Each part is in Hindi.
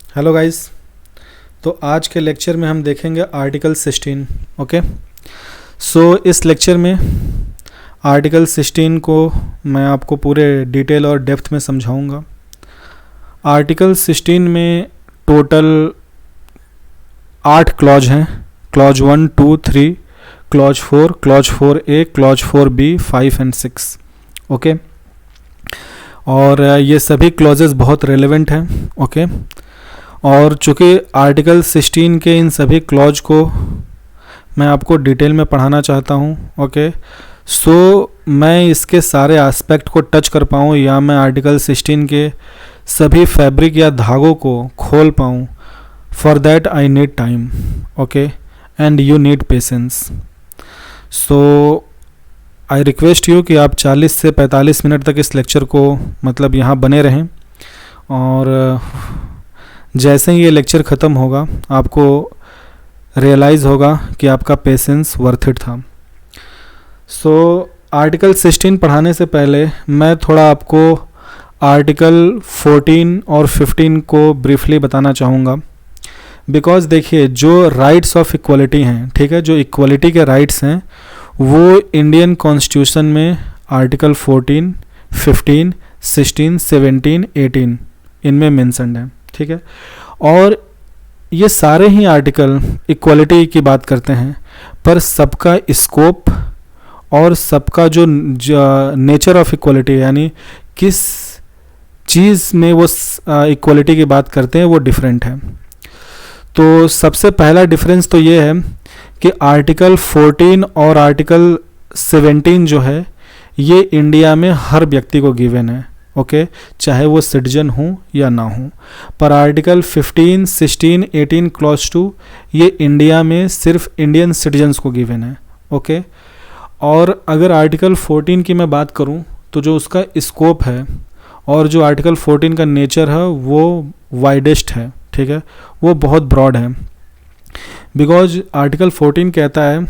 Hello guys. तो आज के लेक्चर में हम देखेंगे आर्टिकल 16। ओके, सो इस लेक्चर में आर्टिकल 16 को मैं आपको पूरे डिटेल और डेप्थ में समझाऊंगा। आर्टिकल 16 में टोटल 8 क्लॉज हैं। Clause 1, 2, 3, clause 4, clause 4A, clause 4B, 5 and 6। Okay, और ये सभी क्लॉजेस बहुत रेलेवेंट हैं। ओके, और चूँकि आर्टिकल 16 के इन सभी क्लॉज को मैं आपको डिटेल में पढ़ाना चाहता हूँ। ओके, सो मैं इसके सारे एस्पेक्ट को टच कर पाऊँ या मैं आर्टिकल 16 के सभी फैब्रिक या धागों को खोल पाऊँ, for that I need time. Okay, and you need patience. So I request you कि आप 40 से 45 मिनट तक इस लेक्चर को मतलब यहाँ बने रहें, और जैसे ही ये लेक्चर ख़त्म होगा आपको रियलाइज़ होगा कि आपका पेशेंस वर्थ इट था। सो आर्टिकल 16 पढ़ाने से पहले मैं थोड़ा आपको आर्टिकल 14 और 15 को ब्रीफली बताना चाहूँगा। बिकॉज देखिए, जो राइट्स ऑफ इक्वलिटी हैं, ठीक है, जो इक्वलिटी के राइट्स हैं वो इंडियन कॉन्स्टिट्यूशन में आर्टिकल 14, 15, 16, 17, 18 इनमें मेंशन्ड है। ठीक है, और ये सारे ही आर्टिकल इक्वलिटी की बात करते हैं, पर सबका स्कोप और सबका जो नेचर ऑफ इक्वलिटी यानी किस चीज़ में वो इक्वलिटी की बात करते हैं वो डिफरेंट है। तो सबसे पहला डिफरेंस तो ये है कि आर्टिकल 14 और आर्टिकल 17 जो है ये इंडिया में हर व्यक्ति को गिवन है। ओके, चाहे वो सिटीजन हो या ना हो। पर आर्टिकल 15, 16, 18 क्लॉज 2 ये इंडिया में सिर्फ इंडियन सिटीजन्स को गिवन है। ओके, और अगर आर्टिकल 14 की मैं बात करूं तो जो उसका स्कोप है और जो आर्टिकल 14 का नेचर है वो वाइडेस्ट है। ठीक है, वो बहुत ब्रॉड है। बिकॉज आर्टिकल 14 कहता है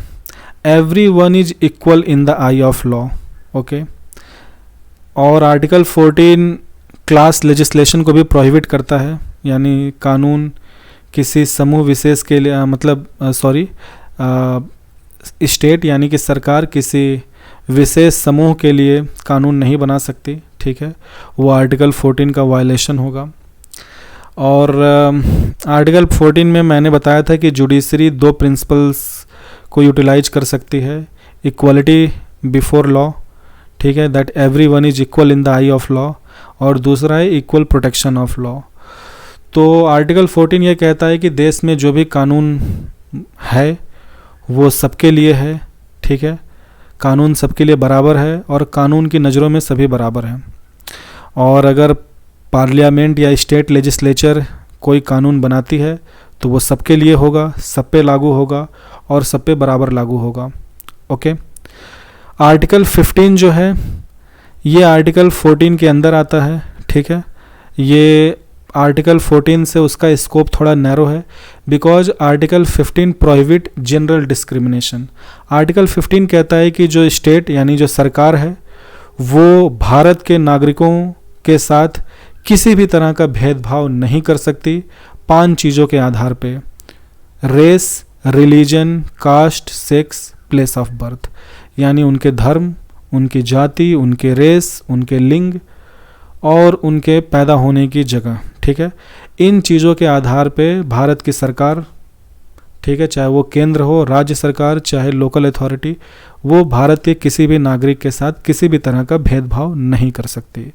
every one is equal in the I of law. Okay, और आर्टिकल 14 क्लास लेजिस्लेशन को भी प्रोहिबिट करता है, यानी कानून किसी समूह विशेष के लिए मतलब स्टेट यानी कि सरकार किसी विशेष समूह के लिए कानून नहीं बना सकती। ठीक है, वो आर्टिकल 14 का वायलेशन होगा। और आर्टिकल 14 में मैंने बताया था कि जुडिशरी 2 प्रिंसिपल्स को यूटिलाइज कर सकती है। इक्वलिटी बिफोर लॉ, ठीक है, that every one is equal in the I of law, और दूसरा है इक्वल प्रोटेक्शन ऑफ लॉ। तो आर्टिकल 14 ये कहता है कि देश में जो भी कानून है वो सबके लिए है। ठीक है, कानून सबके लिए बराबर है और कानून की नज़रों में सभी बराबर हैं। और अगर पार्लियामेंट या स्टेट लेजिस्लेचर कोई कानून बनाती है तो वो सबके लिए होगा, सब पे लागू होगा और सब पे बराबर लागू होगा। ओके, आर्टिकल 15 जो है ये आर्टिकल 14 के अंदर आता है। ठीक है, ये आर्टिकल 14 से उसका स्कोप थोड़ा नैरो है, because article 15 prohibit general discrimination. Article 15 कहता है कि जो स्टेट यानी जो सरकार है वो भारत के नागरिकों के साथ किसी भी तरह का भेदभाव नहीं कर सकती 5 चीज़ों के आधार पे: race, religion, caste, sex, place of birth, यानी उनके धर्म, उनकी जाति, उनके रेस, उनके लिंग और उनके पैदा होने की जगह। ठीक है, इन चीज़ों के आधार पे भारत की सरकार, ठीक है, चाहे वो केंद्र हो, राज्य सरकार, चाहे लोकल अथॉरिटी, वो भारत के किसी भी नागरिक के साथ किसी भी तरह का भेदभाव नहीं कर सकती।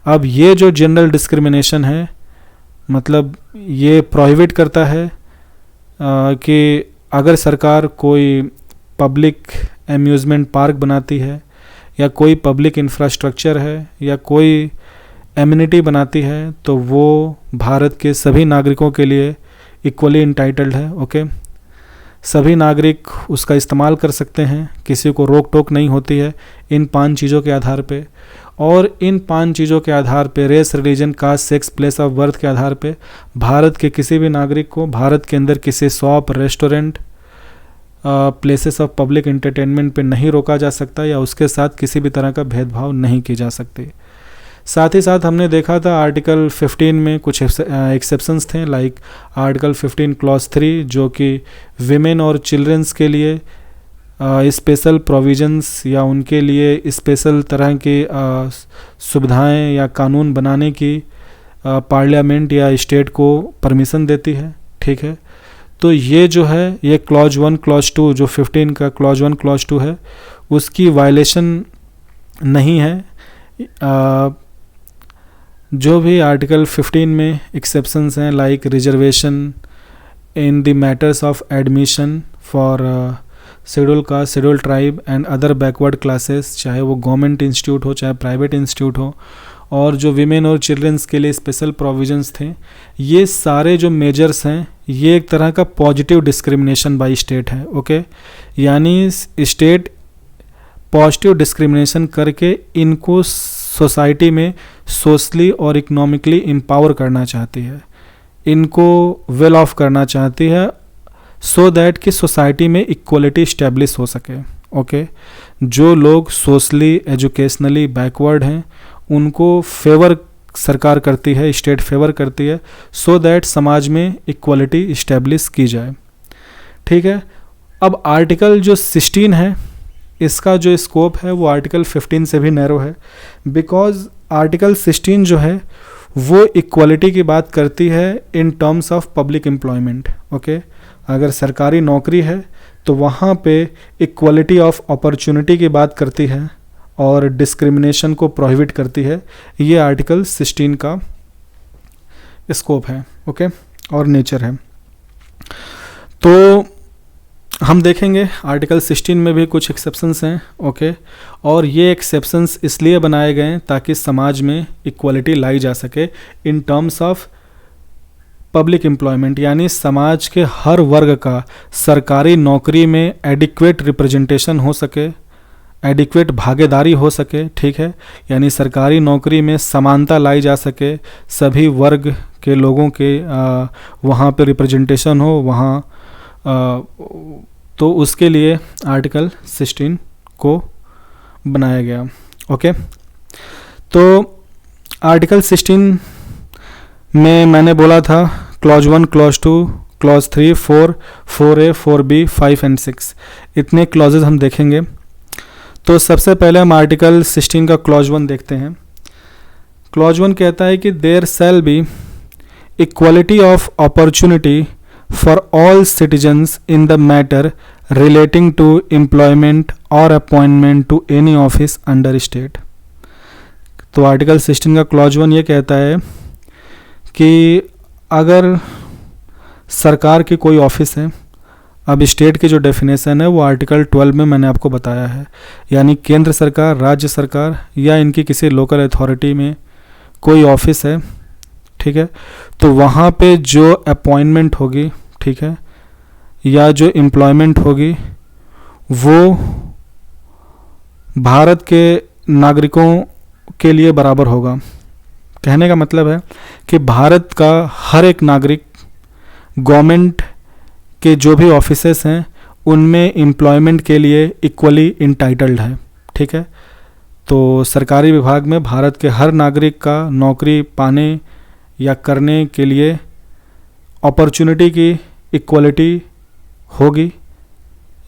अब ये जो जनरल डिस्क्रिमिनेशन है मतलब ये प्रोहिबिट करता है कि अगर सरकार कोई पब्लिक एम्यूज़मेंट पार्क बनाती है या कोई पब्लिक इंफ्रास्ट्रक्चर है या कोई एमिनिटी बनाती है तो वो भारत के सभी नागरिकों के लिए इक्वली इंटाइटल्ड है। ओके, सभी नागरिक उसका इस्तेमाल कर सकते हैं, किसी को रोक टोक नहीं होती है इन 5 चीज़ों के आधार पे। और इन 5 चीज़ों के आधार पे, race, religion, caste, sex, place of birth के आधार पे भारत के किसी भी नागरिक को भारत के अंदर किसी shop, restaurant, places of public entertainment पे नहीं रोका जा सकता या उसके साथ किसी भी तरह का भेदभाव नहीं की जा सकती। साथ ही साथ हमने देखा था आर्टिकल 15 में कुछ एक्सेप्शंस थे, लाइक आर्टिकल 15 क्लॉज 3 जो कि विमेन और चिल्ड्रंस के लिए स्पेशल प्रोविजंस या उनके लिए स्पेशल तरह की सुविधाएं या कानून बनाने की पार्लियामेंट या स्टेट को परमिशन देती है। ठीक है, तो ये जो है ये क्लॉज 1 क्लॉज 2 जो 15 का क्लॉज 1 क्लॉज 2 है उसकी वायलेशन नहीं है। जो भी आर्टिकल 15 में एक्सेप्शंस हैं like reservation in the matters of admission for schedule caste, schedule tribe and other backward classes, चाहे वो गवर्नमेंट इंस्टीट्यूट हो चाहे प्राइवेट इंस्टीट्यूट हो, और जो विमेन और चिल्ड्रंस के लिए स्पेशल प्रोविजंस थे, ये सारे जो मेजर्स हैं ये एक तरह का पॉजिटिव डिस्क्रिमिनेशन बाय स्टेट है। ओके, यानी स्टेट पॉजिटिव डिस्क्रिमिनेशन करके इनको सोसाइटी में सोशली और इकोनॉमिकली एम्पावर करना चाहती है, इनको वेल ऑफ करना चाहती है, सो दैट कि सोसाइटी में इक्वलिटी इस्टेब्लिश हो सके। ओके, जो लोग सोशली एजुकेशनली बैकवर्ड हैं उनको फेवर सरकार करती है, स्टेट फेवर करती है, सो दैट समाज में इक्वलिटी इस्टेब्लिश की जाए। ठीक है, अब आर्टिकल जो 16 है इसका जो स्कोप है वो आर्टिकल 15 से भी नैरो है, बिकॉज आर्टिकल 16 जो है वो इक्वलिटी की बात करती है in terms of public employment. Okay, अगर सरकारी नौकरी है तो वहाँ पे इक्वलिटी ऑफ अपॉर्चुनिटी की बात करती है और डिस्क्रिमिनेशन को प्रोहिबिट करती है। ये आर्टिकल 16 का स्कोप है। ओके, और नेचर है। तो हम देखेंगे आर्टिकल 16 में भी कुछ एक्सेप्शंस हैं। ओके, और ये एक्सेप्शंस इसलिए बनाए गए हैं ताकि समाज में इक्वलिटी लाई जा सके in terms of public employment, यानी समाज के हर वर्ग का सरकारी नौकरी में एडिक्वेट रिप्रेजेंटेशन हो सके, एडिक्वेट भागीदारी हो सके। ठीक है, यानी सरकारी नौकरी में समानता लाई जा सके, सभी वर्ग के लोगों के वहाँ पे रिप्रेजेंटेशन हो वहाँ, तो उसके लिए आर्टिकल 16 को बनाया गया। ओके, तो आर्टिकल 16 में मैंने बोला था clause 1 clause 2 clause 3 4 4A 4B 5 and 6 इतने क्लॉजेज हम देखेंगे। तो सबसे पहले हम आर्टिकल 16 का क्लॉज 1 देखते हैं। क्लॉज 1 कहता है कि there shall be equality of opportunity for all citizens in the matter relating to employment or appointment to any office under state। तो आर्टिकल 16 का क्लॉज 1 ये कहता है कि अगर सरकार की कोई ऑफिस है, अब स्टेट की जो डेफिनेशन है वो आर्टिकल 12 में मैंने आपको बताया है, यानी केंद्र सरकार, राज्य सरकार या इनकी किसी लोकल अथॉरिटी में कोई ऑफिस है। ठीक है, तो वहाँ पे जो अपॉइंटमेंट होगी, ठीक है, या जो एम्प्लॉयमेंट होगी वो भारत के नागरिकों के लिए बराबर होगा। कहने का मतलब है कि भारत का हर एक नागरिक गवर्नमेंट के जो भी ऑफिसेस हैं उनमें एम्प्लॉयमेंट के लिए इक्वली इंटाइटल्ड है। ठीक है, तो सरकारी विभाग में भारत के हर नागरिक का नौकरी पाने या करने के लिए अपॉर्चुनिटी की इक्वलिटी होगी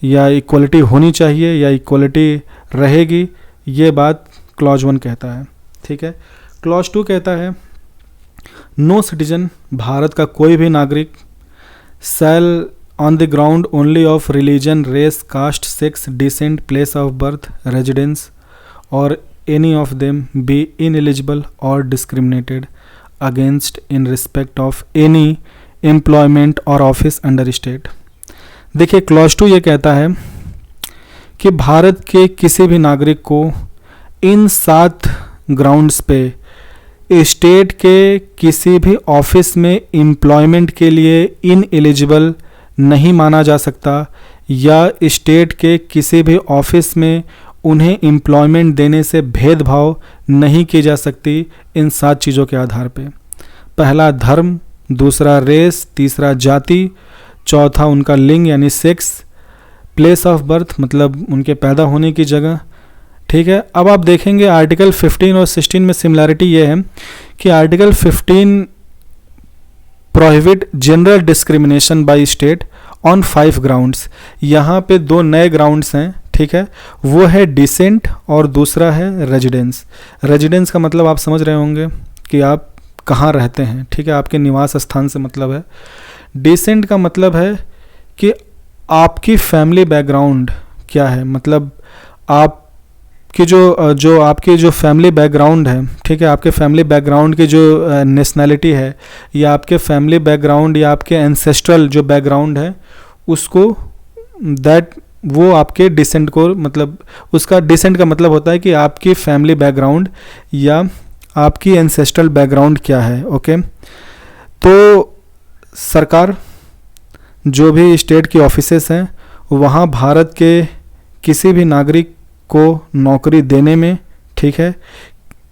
या इक्वलिटी होनी चाहिए या इक्वलिटी रहेगी, ये बात क्लॉज 1 कहता है। ठीक है, क्लॉज 2 कहता है नो सिटीजन, भारत का कोई भी नागरिक, shall on the ground only of religion, race, caste, sex, descent, place of birth, residence or any of them be ineligible or discriminated against in respect of any employment or office under state. देखिए क्लॉज 2 ये कहता है कि भारत के किसी भी नागरिक को इन 7 ग्राउंड्स पे स्टेट के किसी भी ऑफिस में एम्प्लॉयमेंट के लिए इनएलिजिबल नहीं माना जा सकता या स्टेट के किसी भी ऑफिस में उन्हें एम्प्लॉयमेंट देने से भेदभाव नहीं की जा सकती इन 7 चीज़ों के आधार पे। पहला धर्म, दूसरा रेस, तीसरा जाति, चौथा उनका लिंग यानी सेक्स, प्लेस ऑफ बर्थ मतलब उनके पैदा होने की जगह, ठीक है। अब आप देखेंगे आर्टिकल 15 और 16 में सिमिलैरिटी ये है कि article 15 prohibit general discrimination by state on 5 grounds. यहाँ पे 2 नए ग्राउंड्स हैं, ठीक है। वो है डिसेंट और दूसरा है रेजिडेंस। रेजिडेंस का मतलब आप समझ रहे होंगे कि आप कहाँ रहते हैं, ठीक है, आपके निवास स्थान से मतलब है। डिसेंट का मतलब है कि आपकी फैमिली बैकग्राउंड क्या है, मतलब आपकी जो आपकी जो फैमिली बैकग्राउंड है, ठीक है, आपके फैमिली बैकग्राउंड की जो नेशनैलिटी है या आपके फैमिली बैकग्राउंड या आपके एंसेस्ट्रल जो बैकग्राउंड है उसको वो आपके डिसेंट को, मतलब उसका डिसेंट का मतलब होता है कि आपकी फैमिली बैकग्राउंड या आपकी एंसेस्ट्रल बैकग्राउंड क्या है। ओके, तो सरकार जो भी स्टेट की ऑफिसेस हैं वहाँ भारत के किसी भी नागरिक को नौकरी देने में, ठीक है,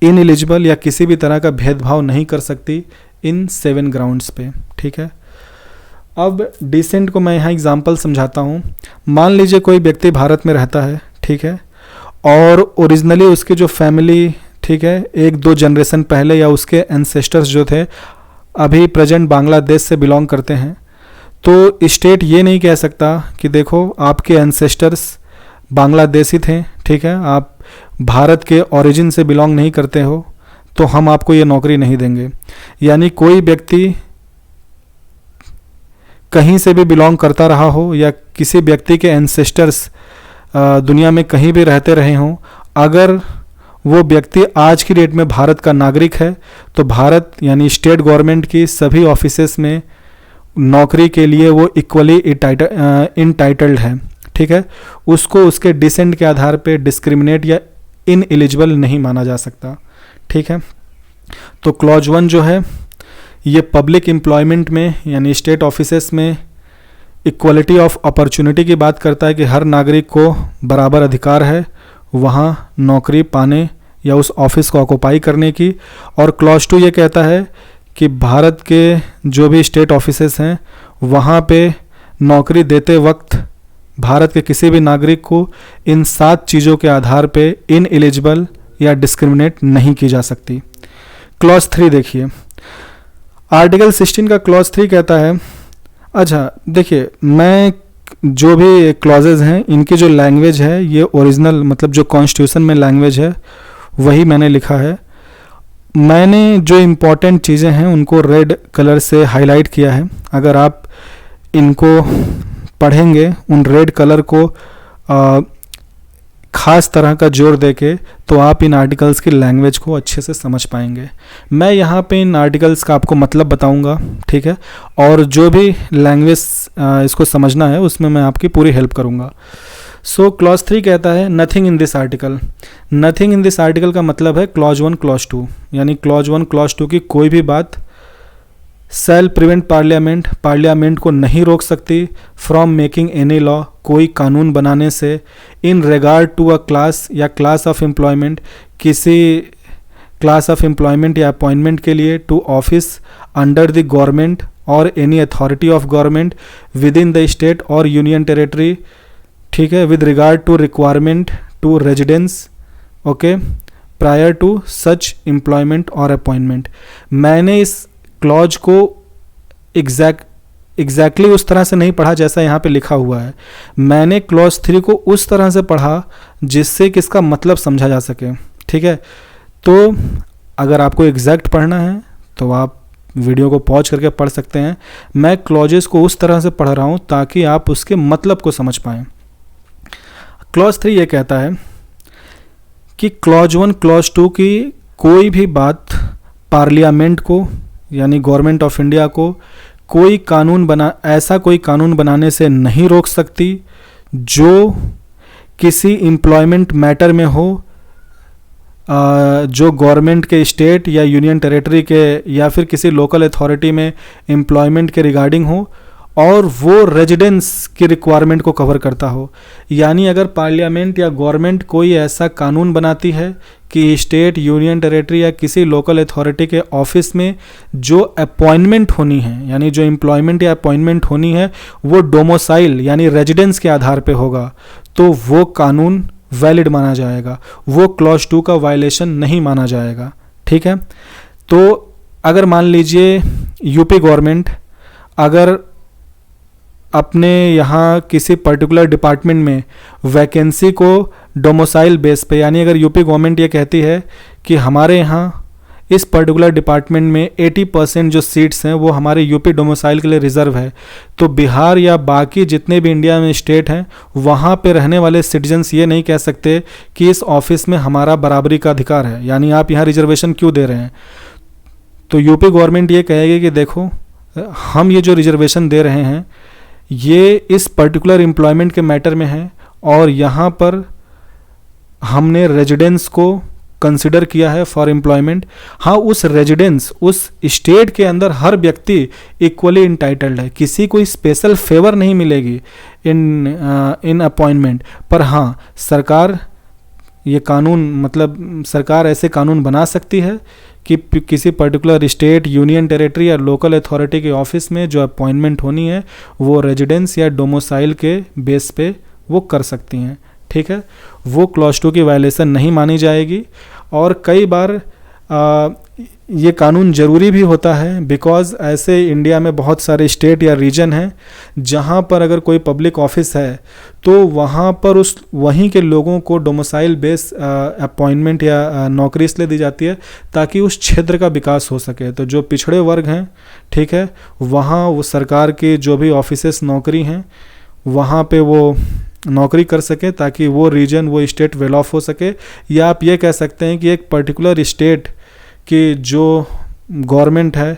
इनएलिजिबल या किसी भी तरह का भेदभाव नहीं कर सकती इन 7 ग्राउंड्स पे, ठीक है। अब डिसेंट को मैं यहाँ एग्जांपल समझाता हूँ। मान लीजिए कोई व्यक्ति भारत में रहता है, ठीक है, और ओरिजिनली उसकी जो फैमिली, ठीक है, 1-2 जनरेशन पहले या उसके एंसेस्टर्स जो थे अभी प्रेजेंट बांग्लादेश से बिलोंग करते हैं, तो स्टेट ये नहीं कह सकता कि देखो आपके एंसेस्टर्स बांग्लादेशी थे, ठीक है, आप भारत के ओरिजिन से बिलोंग नहीं करते हो तो हम आपको ये नौकरी नहीं देंगे। यानी कोई व्यक्ति कहीं से भी बिलोंग करता रहा हो या किसी व्यक्ति के एंसेस्टर्स दुनिया में कहीं भी रहते रहे हों, अगर वो व्यक्ति आज की डेट में भारत का नागरिक है तो भारत यानी स्टेट गवर्नमेंट की सभी ऑफिसेस में नौकरी के लिए वो इक्वली इंटाइटल्ड है, ठीक है। उसको उसके डिसेंट के आधार पे डिस्क्रिमिनेट या इनएलिजिबल नहीं माना जा सकता, ठीक है। तो क्लॉज 1 जो है ये पब्लिक एम्प्लॉयमेंट में यानी स्टेट ऑफिसेस में इक्वलिटी ऑफ अपॉर्चुनिटी की बात करता है कि हर नागरिक को बराबर अधिकार है वहाँ नौकरी पाने या उस ऑफिस को ऑक्युपाई करने की। और क्लॉज 2 ये कहता है कि भारत के जो भी स्टेट ऑफिसेस हैं वहाँ पे नौकरी देते वक्त भारत के किसी भी नागरिक को इन 7 चीज़ों के आधार पे इनएलिजिबल या डिस्क्रिमिनेट नहीं की जा सकती। क्लॉज 3 देखिए, आर्टिकल 16 का क्लॉज 3 कहता है, अच्छा देखिए मैं जो भी क्लॉजेज हैं इनकी जो लैंग्वेज है ये ओरिजिनल मतलब जो कॉन्स्टिट्यूशन में लैंग्वेज है वही मैंने लिखा है। मैंने जो इम्पोर्टेंट चीज़ें हैं उनको रेड कलर से हाईलाइट किया है। अगर आप इनको पढ़ेंगे उन रेड कलर को ख़ास तरह का जोर देके तो आप इन आर्टिकल्स की लैंग्वेज को अच्छे से समझ पाएंगे। मैं यहाँ पे इन आर्टिकल्स का आपको मतलब बताऊँगा, ठीक है, और जो भी लैंग्वेज इसको समझना है उसमें मैं आपकी पूरी हेल्प करूँगा। सो क्लॉज 3 कहता है nothing in this article. Nothing in this article का मतलब है क्लॉज 1 क्लॉज 2, यानी क्लॉज 1 क्लॉज 2 की कोई भी बात सेल प्रिवेंट पार्लियामेंट को नहीं रोक सकती फ्रॉम मेकिंग एनी लॉ, कोई कानून बनाने से, in regard to a class या क्लास ऑफ एम्प्लॉयमेंट, किसी क्लास ऑफ एम्प्लॉयमेंट या अपॉइंटमेंट के लिए, to office under the government or any authority of government within the state or union territory, ठीक है, with regard to requirement to residence, okay, prior to such employment or appointment. मैंने इस क्लॉज को एग्जैक्टली उस तरह से नहीं पढ़ा जैसा यहाँ पे लिखा हुआ है। मैंने क्लॉज 3 को उस तरह से पढ़ा जिससे कि इसका मतलब समझा जा सके, ठीक है। तो अगर आपको एग्जैक्ट पढ़ना है तो आप वीडियो को पॉज करके पढ़ सकते हैं। मैं क्लॉजेस को उस तरह से पढ़ रहा हूँ ताकि आप उसके मतलब को समझ पाएँ। क्लॉज 3 ये कहता है कि क्लॉज 1 क्लॉज 2 की कोई भी बात पार्लियामेंट को यानी गवर्नमेंट ऑफ इंडिया को कोई कानून बनाने से नहीं रोक सकती जो किसी एम्प्लॉयमेंट मैटर में हो, जो गवर्नमेंट के स्टेट या यूनियन टेरेटरी के या फिर किसी लोकल अथॉरिटी में एम्प्लॉयमेंट के रिगार्डिंग हो और वो रेजिडेंस की रिक्वायरमेंट को कवर करता हो। यानी अगर पार्लियामेंट या गवर्नमेंट कोई ऐसा कानून बनाती है कि स्टेट, यूनियन टेरेटरी या किसी लोकल अथॉरिटी के ऑफिस में जो अपॉइंटमेंट होनी है यानी जो एम्प्लॉयमेंट या अपॉइंटमेंट होनी है वो डोमोसाइल यानी रेजिडेंस के आधार पे होगा, तो वो कानून वैलिड माना जाएगा, वो क्लॉज 2 का वायलेशन नहीं माना जाएगा। ठीक है, तो अगर मान लीजिए यूपी गवर्नमेंट अगर अपने यहाँ किसी पर्टिकुलर डिपार्टमेंट में वैकेंसी को डोमिसाइल बेस पे, यानी अगर यूपी गवर्नमेंट ये कहती है कि हमारे यहाँ इस पर्टिकुलर डिपार्टमेंट में 80% जो सीट्स हैं वो हमारे यूपी डोमिसाइल के लिए रिजर्व है, तो बिहार या बाकी जितने भी इंडिया में स्टेट हैं वहाँ पे रहने वाले सिटीजन्स ये नहीं कह सकते कि इस ऑफिस में हमारा बराबरी का अधिकार है, यानी आप यहाँ रिजर्वेशन क्यों दे रहे हैं। तो यूपी गवर्नमेंट ये कहेगी कि देखो हम ये जो रिजर्वेशन दे रहे हैं ये इस पर्टिकुलर एम्प्लॉयमेंट के मैटर में है और यहाँ पर हमने रेजिडेंस को कंसिडर किया है फॉर एम्प्लॉयमेंट। हाँ, उस रेजिडेंस उस स्टेट के अंदर हर व्यक्ति इक्वली इंटाइटल्ड है, किसी कोई स्पेशल फेवर नहीं मिलेगी इन अपॉइंटमेंट। पर हाँ, सरकार ये कानून मतलब सरकार ऐसे कानून बना सकती है कि किसी पर्टिकुलर स्टेट, यूनियन टेरिटरी या लोकल अथॉरिटी के ऑफिस में जो अपॉइंटमेंट होनी है वो रेजिडेंस या डोमिसाइल के बेस पे वो कर सकती हैं। ठीक है, वो क्लॉज 2 की वायलेशन नहीं मानी जाएगी। और कई बार ये कानून ज़रूरी भी होता है बिकॉज़ ऐसे इंडिया में बहुत सारे स्टेट या रीजन हैं जहाँ पर अगर कोई पब्लिक ऑफिस है तो वहाँ पर उस वहीं के लोगों को डोमिसाइल बेस अपॉइंटमेंट या नौकरी इसलिए दी जाती है ताकि उस क्षेत्र का विकास हो सके। तो जो पिछड़े वर्ग हैं, ठीक है, वहाँ वो सरकार की जो भी ऑफिसेस नौकरी हैं वहाँ पे वो नौकरी कर सके ताकि वो रीजन, वो स्टेट वेल ऑफ हो सके। या आप ये कह सकते हैं कि एक पर्टिकुलर स्टेट की जो गवर्नमेंट है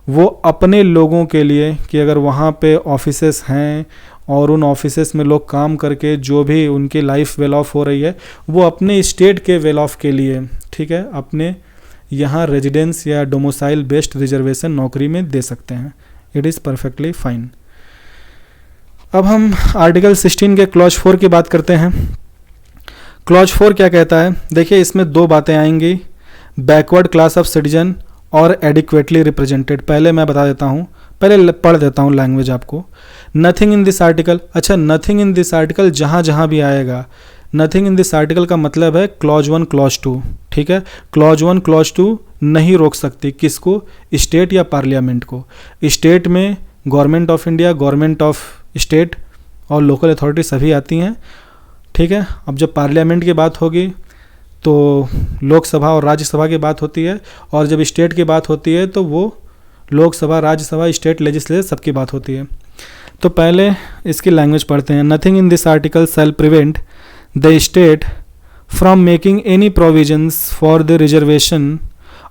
वो अपने लोगों के लिए, कि अगर वहाँ पे ऑफिसेस हैं और उन ऑफिसेस में लोग काम करके जो भी उनकी लाइफ वेल ऑफ हो रही है वो अपने स्टेट के वेल ऑफ के लिए, ठीक है, अपने यहाँ रेजिडेंस या डोमिसाइल बेस्ड रिजर्वेशन नौकरी में दे सकते हैं। It is perfectly fine. अब हम आर्टिकल 16 के क्लॉज 4 की बात करते हैं। क्लॉज 4 क्या कहता है? देखिए, इसमें दो बातें आएंगी, बैकवर्ड क्लास ऑफ सिटीजन और एडिक्वेटली रिप्रेजेंटेड। पहले मैं बता देता हूँ, पहले पढ़ देता हूँ लैंग्वेज आपको। नथिंग इन दिस आर्टिकल, अच्छा नथिंग इन दिस आर्टिकल जहाँ जहाँ भी आएगा, नथिंग इन दिस आर्टिकल का मतलब है क्लॉज 1 क्लॉज 2, ठीक है। क्लॉज 1 क्लॉज 2 नहीं रोक सकती किसको? स्टेट या पार्लियामेंट को। स्टेट में government of India, government of state और लोकल अथॉरिटी सभी आती हैं, ठीक है। अब जब पार्लियामेंट की बात होगी तो लोकसभा और राज्यसभा की बात होती है, और जब स्टेट की बात होती है तो वो लोकसभा, राज्यसभा, स्टेट लेजिस्लेचर सबकी बात होती है। तो पहले इसकी लैंग्वेज पढ़ते हैं। Nothing in this article shall prevent the state from making any provisions for the reservation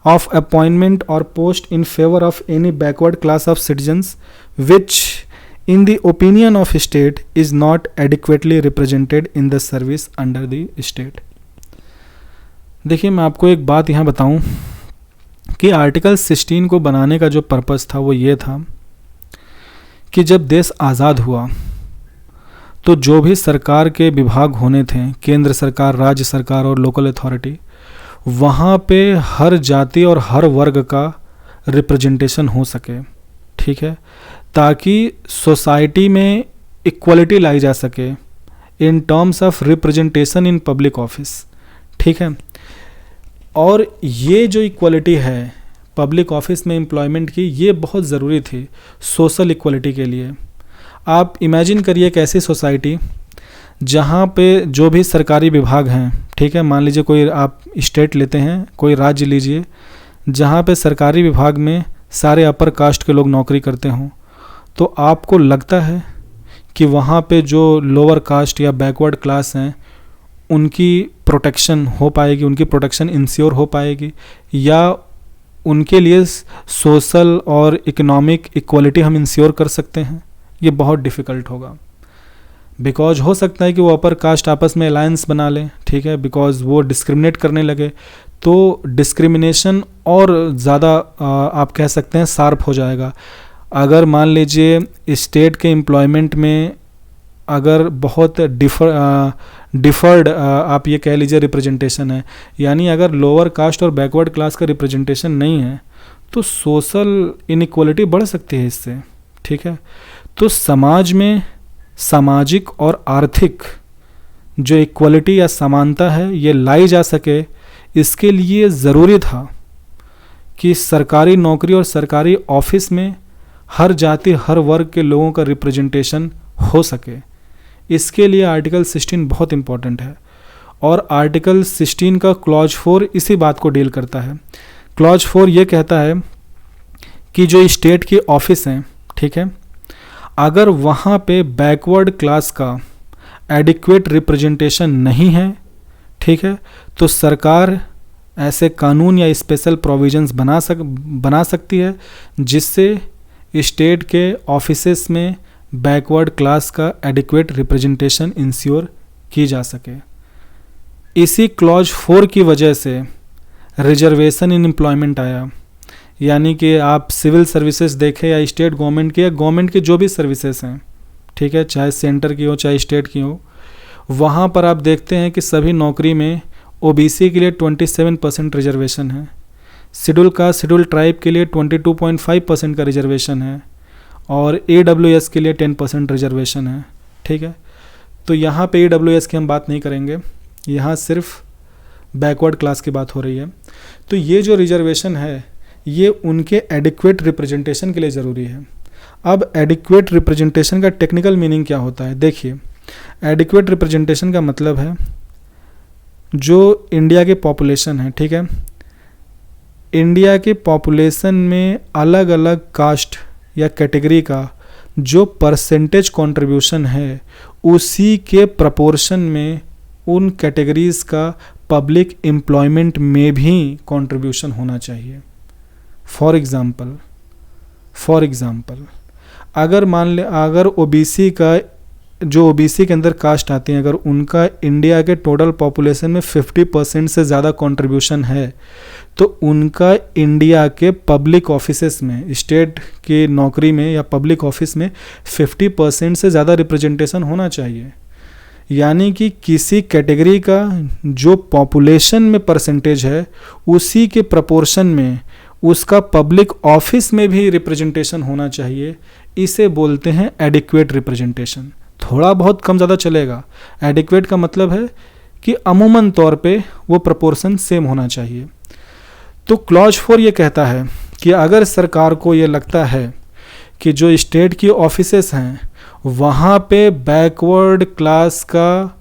of appointment or post in favor of any backward class of citizens which in the opinion of state is not adequately represented in the service under the state। देखिए, मैं आपको एक बात यहाँ बताऊँ कि आर्टिकल 16 को बनाने का जो पर्पस था वो ये था कि जब देश आज़ाद हुआ तो जो भी सरकार के विभाग होने थे, केंद्र सरकार, राज्य सरकार और लोकल अथॉरिटी, वहाँ पे हर जाति और हर वर्ग का रिप्रेजेंटेशन हो सके, ठीक है, ताकि सोसाइटी में इक्वलिटी लाई जा सके in terms of representation in public office, ठीक है। और ये जो इक्वलिटी है पब्लिक ऑफिस में एम्प्लॉयमेंट की, ये बहुत ज़रूरी थी सोशल इक्वलिटी के लिए। आप इमेजिन करिए एक ऐसी सोसाइटी जहाँ पे जो भी सरकारी विभाग हैं, ठीक है, मान लीजिए कोई आप स्टेट लेते हैं, कोई राज्य लीजिए, जहाँ पे सरकारी विभाग में सारे अपर कास्ट के लोग नौकरी करते हों, तो आपको लगता है कि वहाँ पे जो लोअर कास्ट या बैकवर्ड क्लास हैं उनकी प्रोटेक्शन हो पाएगी, उनकी प्रोटेक्शन इंश्योर हो पाएगी, या उनके लिए सोशल और इकोनॉमिक इक्वलिटी हम इंश्योर कर सकते हैं? ये बहुत डिफ़िकल्ट होगा, बिकॉज हो सकता है कि वो अपर कास्ट आपस में अलायंस बना लें, ठीक है, बिकॉज वो डिस्क्रिमिनेट करने लगे, तो डिस्क्रिमिनेशन और ज़्यादा आप कह सकते हैं शार्प हो जाएगा। अगर मान लीजिए स्टेट के एम्प्लॉयमेंट में अगर बहुत डिफर्ड आप ये कह लीजिए रिप्रेजेंटेशन है, यानी अगर लोअर कास्ट और बैकवर्ड क्लास का रिप्रेजेंटेशन नहीं है तो सोशल इनइक्वालिटी बढ़ सकती है इससे, ठीक है। तो समाज में सामाजिक और आर्थिक जो इक्वलिटी या समानता है ये लाई जा सके, इसके लिए ज़रूरी था कि सरकारी नौकरी और सरकारी ऑफिस में हर जाति हर वर्ग के लोगों का रिप्रेजेंटेशन हो सके। इसके लिए आर्टिकल 16 बहुत इम्पॉर्टेंट है और आर्टिकल 16 का क्लॉज 4 इसी बात को डील करता है। क्लॉज 4 ये कहता है कि जो स्टेट के ऑफिस हैं, ठीक है, अगर वहाँ पे बैकवर्ड क्लास का एडिक्वेट रिप्रेजेंटेशन नहीं है, ठीक है, तो सरकार ऐसे कानून या स्पेशल प्रोविजंस बना सकती है जिससे स्टेट के ऑफिसेस में बैकवर्ड क्लास का एडिक्वेट रिप्रेजेंटेशन इंश्योर की जा सके। इसी क्लॉज 4 की वजह से रिजर्वेशन इन एम्प्लॉयमेंट आया, यानी कि आप सिविल सर्विसेज देखें या स्टेट गवर्नमेंट की या गवर्नमेंट की जो भी सर्विसेज हैं, ठीक है, चाहे सेंटर की हो चाहे स्टेट की हो, वहाँ पर आप देखते हैं कि सभी नौकरी में ओबीसी के लिए 27% रिजर्वेशन है, शेड्यूल कास्ट शेड्यूल ट्राइब के लिए 22.5% का रिजर्वेशन है और AWS के लिए 10% रिजर्वेशन है, ठीक है। तो यहाँ पे AWS की हम बात नहीं करेंगे, यहाँ सिर्फ बैकवर्ड क्लास की बात हो रही है। तो ये जो रिजर्वेशन है ये उनके एडिक्वेट रिप्रेजेंटेशन के लिए ज़रूरी है। अब एडिक्वेट रिप्रेजेंटेशन का टेक्निकल मीनिंग क्या होता है? देखिए, एडिक्वेट रिप्रेजेंटेशन का मतलब है जो इंडिया के पॉपुलेशन है, ठीक है, इंडिया के पॉपुलेशन में अलग अलग कास्ट या कैटेगरी का जो परसेंटेज कंट्रीब्यूशन है उसी के प्रपोर्शन में उन कैटेगरीज़ का पब्लिक एम्प्लॉयमेंट में भी कंट्रीब्यूशन होना चाहिए। फॉर एग्ज़ाम्पल अगर मान ले, अगर ओबीसी का जो ओबीसी के अंदर कास्ट आती हैं, अगर उनका इंडिया के टोटल पॉपुलेशन में 50% से ज़्यादा कंट्रीब्यूशन है तो उनका इंडिया के पब्लिक ऑफिसेस में, स्टेट की नौकरी में या पब्लिक ऑफिस में 50% से ज़्यादा रिप्रेजेंटेशन होना चाहिए। यानी कि किसी कैटेगरी का जो पॉपुलेशन में परसेंटेज है उसी के प्रपोर्शन में उसका पब्लिक ऑफिस में भी रिप्रेजेंटेशन होना चाहिए। इसे बोलते हैं एडिक्वेट रिप्रेजेंटेशन। थोड़ा बहुत कम ज़्यादा चलेगा। एडिक्वेट का मतलब है कि अमूमन तौर पे वो प्रपोर्शन सेम होना चाहिए। तो क्लॉज 4 ये कहता है कि अगर सरकार को ये लगता है कि जो स्टेट की ऑफिसेस हैं वहाँ पे बैकवर्ड क्लास का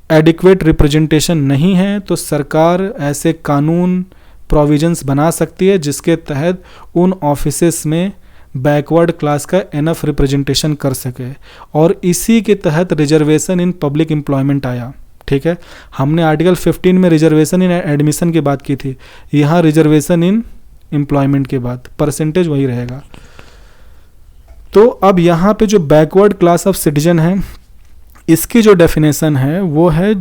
एडिक्वेट रिप्रेजेंटेशन नहीं है तो सरकार ऐसे कानून प्रोविजंस बना सकती है जिसके तहत उन ऑफिसेस में बैकवर्ड क्लास का एनफ रिप्रेजेंटेशन कर सके। और इसी के तहत रिजर्वेशन इन पब्लिक एम्प्लॉयमेंट आया। ठीक है, हमने आर्टिकल 15 में रिजर्वेशन इन एडमिशन की बात की थी, यहाँ रिजर्वेशन इन एम्प्लॉयमेंट के बाद परसेंटेज वही रहेगा। तो अब यहाँ पे जो बैकवर्ड क्लास ऑफ सिटीजन है इसकी जो डेफिनेशन है वो है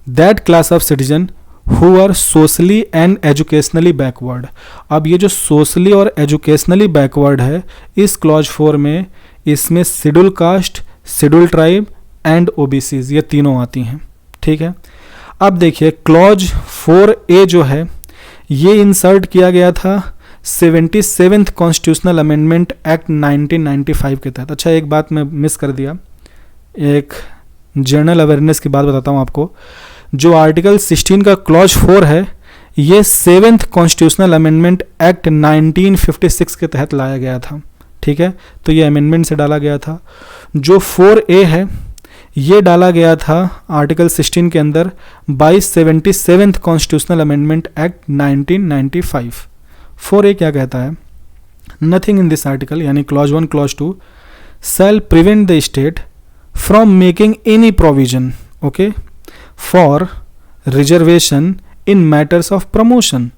that class of citizen who are socially and educationally backward. अब ये जो सोशली और एजुकेशनली बैकवर्ड है इस क्लॉज 4 में, इसमें schedule caste, schedule tribe and OBCs ये तीनों आती हैं। ठीक है, अब देखिए क्लॉज 4A जो है ये इंसर्ट किया गया था 77th कॉन्स्टिट्यूशनल अमेंडमेंट एक्ट 1995 के तहत। अच्छा, एक बात मैं मिस कर दिया, एक जनरल अवेयरनेस की बात बताता हूँ आपको। जो आर्टिकल 16 का क्लॉज 4 है ये 7th कॉन्स्टिट्यूशनल अमेंडमेंट एक्ट 1956 के तहत लाया गया था। ठीक है, तो ये अमेंडमेंट से डाला गया था। जो 4A है ये डाला गया था आर्टिकल 16 के अंदर bye 77th constitutional amendment act 1995। 4A क्या कहता है? नथिंग इन दिस आर्टिकल यानी clause 1 clause 2 shall prevent the state from making any provision okay for reservation in matters of promotion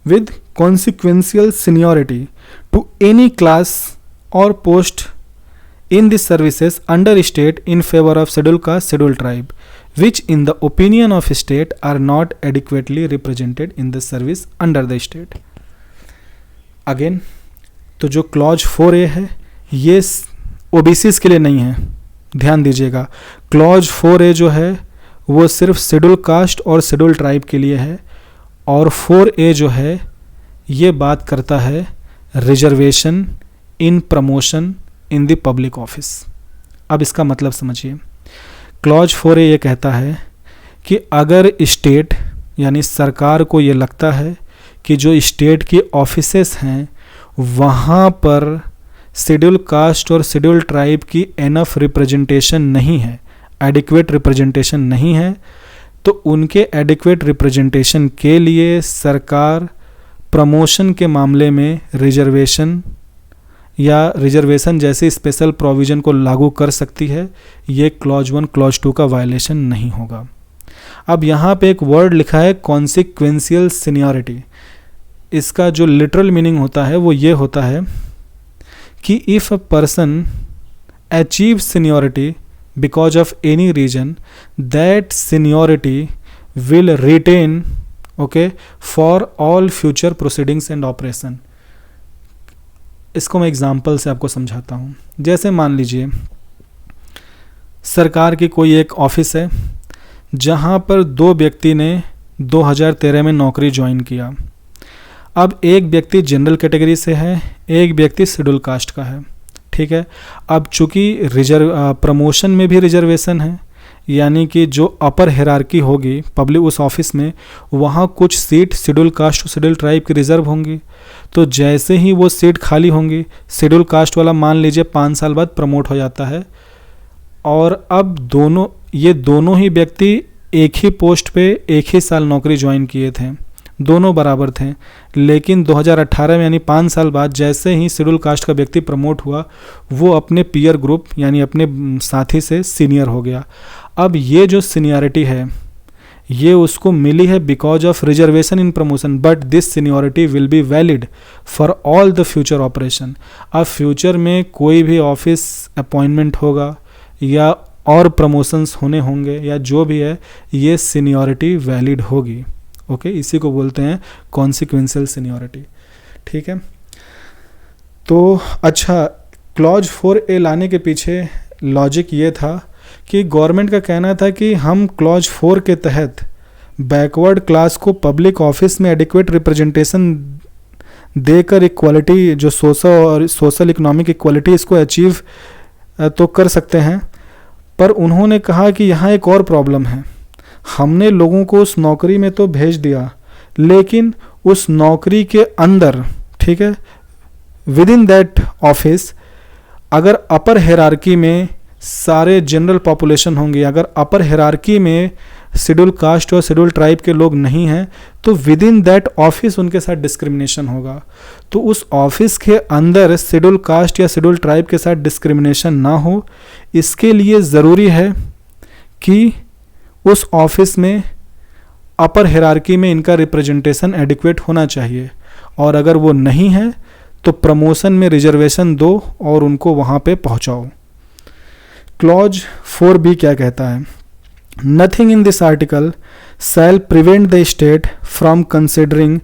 with consequential seniority to any class और post in the services under state in favor of scheduled caste, scheduled tribe, which in the opinion of state are not adequately represented in the service under the state. Again, तो जो क्लॉज 4A है ये OBCs के लिए नहीं है, ध्यान दीजिएगा। क्लॉज 4A जो है वो सिर्फ शेड्यूल कास्ट और शेड्यूल ट्राइब के लिए है और 4A जो है ये बात करता है reservation in promotion in the public office. अब इसका मतलब समझिए, क्लॉज 4A ये कहता है कि अगर स्टेट यानी सरकार को ये लगता है कि जो स्टेट की ऑफिसेस हैं वहाँ पर शेड्यूल कास्ट और शेड्यूल ट्राइब की एनफ रिप्रेजेंटेशन नहीं है, एडिक्वेट रिप्रेजेंटेशन नहीं है, तो उनके एडिक्वेट रिप्रेजेंटेशन के लिए सरकार प्रमोशन के मामले में रिजर्वेशन या रिजर्वेशन जैसी स्पेशल प्रोविज़न को लागू कर सकती है। ये क्लॉज 1 क्लॉज 2 का वायलेशन नहीं होगा। अब यहाँ पे एक वर्ड लिखा है कॉन्सिक्वेंशियल सीनियरिटी। इसका जो लिटरल मीनिंग होता है वो ये होता है कि if a person achieve seniority because of any reason, that seniority will retain for all future proceedings and operation. इसको मैं एग्जाम्पल से आपको समझाता हूँ। जैसे मान लीजिए सरकार की कोई एक ऑफिस है जहाँ पर 2 व्यक्ति ने 2013 में नौकरी ज्वाइन किया। अब एक व्यक्ति जनरल कैटेगरी से है, एक व्यक्ति शेड्यूल कास्ट का है, ठीक है। अब चूँकि प्रमोशन में भी रिजर्वेशन है, यानी कि जो अपर हिरार्की होगी पब्लिक उस ऑफिस में, वहाँ कुछ सीट शेड्यूल कास्ट और शेड्यूल ट्राइब की रिजर्व होंगी। तो जैसे ही वो सीट खाली होंगी, शेड्यूल कास्ट वाला मान लीजिए 5 साल बाद प्रमोट हो जाता है, और अब ये दोनों ही व्यक्ति एक ही पोस्ट पे एक ही साल नौकरी ज्वाइन किए थे, दोनों बराबर थे। लेकिन 2018 में यानी 5 साल बाद जैसे ही शेड्यूल कास्ट का व्यक्ति प्रमोट हुआ, वो अपने पीयर ग्रुप यानी अपने साथी से सीनियर हो गया। अब ये जो सीनियरिटी है ये उसको मिली है because of reservation in promotion, but this seniority will be valid for all the future operation. अब फ्यूचर में कोई भी ऑफिस अपॉइंटमेंट होगा या और प्रमोशंस होने होंगे या जो भी है, ये सीनियरिटी वैलिड होगी। ओके, इसी को बोलते हैं कॉन्सिक्वेंशियल सीनियरिटी, ठीक है। तो अच्छा, क्लॉज 4A लाने के पीछे लॉजिक ये था कि गवर्नमेंट का कहना था कि हम क्लॉज 4 के तहत बैकवर्ड क्लास को पब्लिक ऑफिस में एडिक्वेट रिप्रेजेंटेशन देकर इक्वालिटी, जो सोशल इकोनॉमिक इक्वालिटी, इसको अचीव तो कर सकते हैं। पर उन्होंने कहा कि यहाँ एक और प्रॉब्लम है, हमने लोगों को उस नौकरी में तो भेज दिया, लेकिन उस नौकरी के अंदर, ठीक है, विद इन दैट ऑफिस अगर अपर हिरार्की में सारे जनरल पॉपुलेशन होंगे, अगर अपर हिरार्की में शेड्यूल कास्ट और शेड्यूल ट्राइब के लोग नहीं हैं, तो विद इन दैट ऑफिस उनके साथ डिस्क्रिमिनेशन होगा। तो उस ऑफिस के अंदर शेड्यूल कास्ट या शेड्यूल ट्राइब के साथ डिस्क्रिमिनेशन ना हो, इसके लिए ज़रूरी है कि उस ऑफिस में अपर हिरार्की में इनका रिप्रेजेंटेशन एडिक्वेट होना चाहिए, और अगर वो नहीं है तो प्रमोशन में रिजर्वेशन दो और उनको वहाँ पे पहुँचाओ। क्लॉज 4B क्या कहता है? Nothing in this article shall prevent the state from considering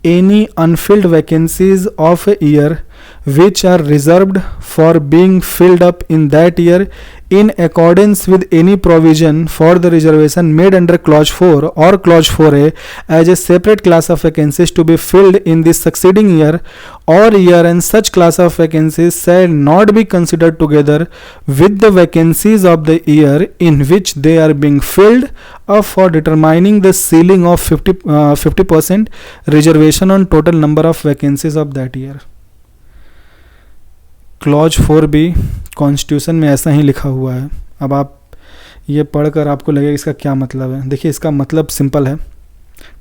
any unfilled vacancies of a year which are reserved for being filled up in that year in accordance with any provision for the reservation made under clause 4 or clause 4A as a separate class of vacancies to be filled in the succeeding year or year, and such class of vacancies shall not be considered together with the vacancies of the year in which they are being filled up for determining the ceiling of 50% reservation on total number of vacancies of that year. Clause 4B constitution में ऐसा ही लिखा हुआ है। अब आप ये पढ़कर आपको लगेगा इसका क्या मतलब है। देखिए, इसका मतलब सिंपल है,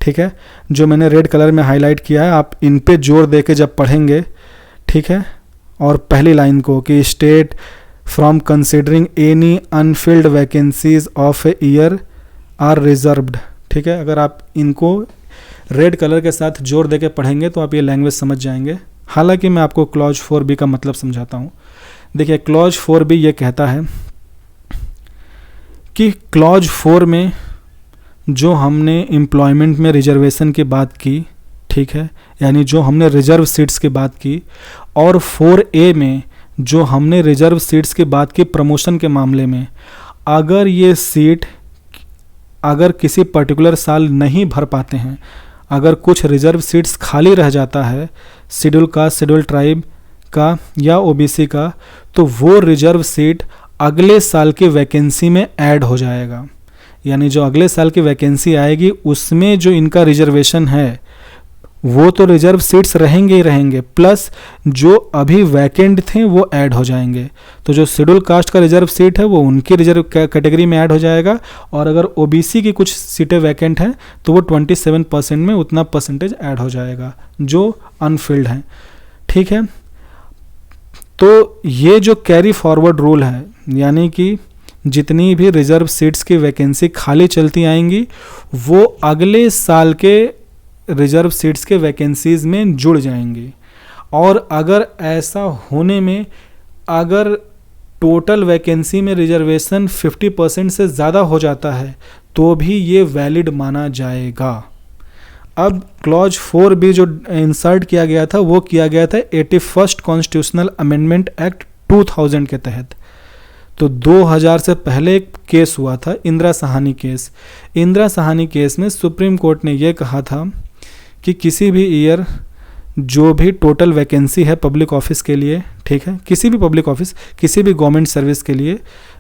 ठीक है। जो मैंने रेड कलर में हाईलाइट किया है, आप इन पे जोर दे के जब पढ़ेंगे, ठीक है, और पहली लाइन को कि state from considering any unfilled vacancies of a year are reserved, ठीक है। अगर आप इनको रेड कलर के साथ जोर दे के पढ़ेंगे तो आप ये लैंग्वेज समझ जाएंगे। हालांकि मैं आपको क्लॉज 4B का मतलब समझाता हूँ। देखिए, क्लॉज 4B ये कहता है कि क्लॉज 4 में जो हमने एम्प्लॉयमेंट में रिजर्वेशन की बात की, ठीक है, यानी जो हमने रिजर्व सीट्स की बात की, और 4A में जो हमने रिजर्व सीट्स की बात की प्रमोशन के मामले में, अगर ये सीट अगर किसी पर्टिकुलर साल नहीं भर पाते हैं, अगर कुछ रिजर्व सीट्स खाली रह जाता है शेड्यूल कास्ट, शेड्यूल ट्राइब का या OBC का, तो वो रिजर्व सीट अगले साल की वैकेंसी में ऐड हो जाएगा। यानी जो अगले साल की वैकेंसी आएगी उसमें जो इनका रिजर्वेशन है वो तो रिजर्व सीट्स रहेंगे ही रहेंगे, प्लस जो अभी वैकेंट थे वो ऐड हो जाएंगे। तो जो शेड्यूल कास्ट का रिजर्व सीट है वो उनकी रिजर्व कैटेगरी में ऐड हो जाएगा, और अगर ओबीसी की कुछ सीटें वैकेंट हैं तो वो 27% में उतना परसेंटेज ऐड हो जाएगा जो अनफिल्ड हैं। ठीक है, तो ये जो कैरी फॉरवर्ड रूल है, यानी कि जितनी भी रिजर्व सीट्स की वैकेंसी खाली चलती आएंगी वो अगले साल के रिजर्व सीट्स के वैकेंसीज में जुड़ जाएंगी। और अगर ऐसा होने में अगर टोटल वैकेंसी में रिजर्वेशन 50% से ज़्यादा हो जाता है तो भी ये वैलिड माना जाएगा। अब क्लॉज 4 भी जो इंसर्ट किया गया था वो किया गया था 81st कॉन्स्टिट्यूशनल अमेंडमेंट एक्ट 2000 के तहत। तो 2000 से पहले एक केस हुआ था, इंदिरा साहनी केस। इंदिरा साहनी केस में सुप्रीम कोर्ट ने ये कहा था कि किसी भी ईयर जो भी टोटल वैकेंसी है पब्लिक ऑफिस के लिए, ठीक है, किसी भी पब्लिक ऑफिस, किसी भी गवर्नमेंट सर्विस के लिए